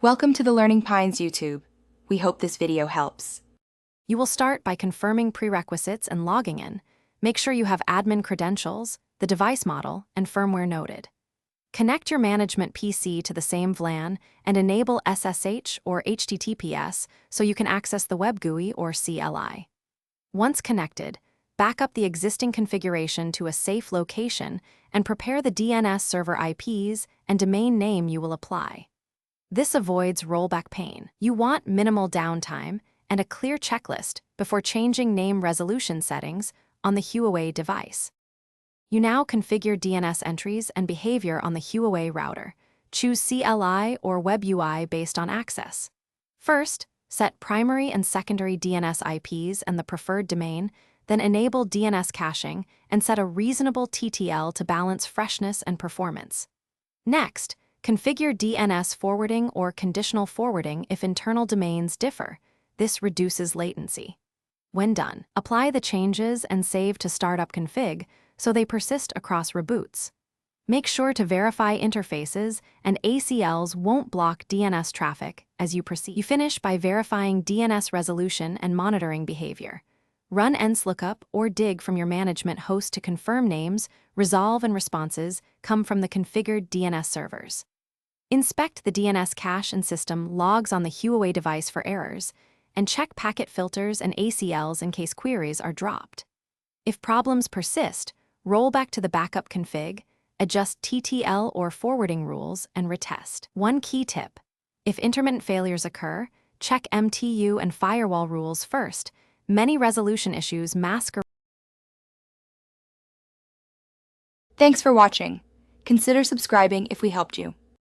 Welcome to the Learning Pines YouTube. We hope this video helps. You will start by confirming prerequisites and logging in. Make sure you have admin credentials, the device model, and firmware noted. Connect your management PC to the same VLAN and enable SSH or HTTPS so you can access the Web GUI or CLI. Once connected, back up the existing configuration to a safe location and prepare the DNS server IPs and domain name you will apply. This avoids rollback pain. You want minimal downtime and a clear checklist before changing name resolution settings on the Huawei device. You now configure DNS entries and behavior on the Huawei router. Choose CLI or Web UI based on access. First, set primary and secondary DNS IPs and the preferred domain, then enable DNS caching and set a reasonable TTL to balance freshness and performance. Next, configure DNS forwarding or conditional forwarding if internal domains differ. This reduces latency. When done, apply the changes and save to startup config so they persist across reboots. Make sure to verify interfaces and ACLs won't block DNS traffic as you proceed. You finish by verifying DNS resolution and monitoring behavior. Run nslookup or dig from your management host to confirm names, resolve and responses come from the configured DNS servers. Inspect the DNS cache and system logs on the Huawei device for errors, and check packet filters and ACLs in case queries are dropped. If problems persist, roll back to the backup config, adjust TTL or forwarding rules, and retest. One key tip: if intermittent failures occur, check MTU and firewall rules first. Many resolution issues mask. Thanks for watching. Consider subscribing if we helped you.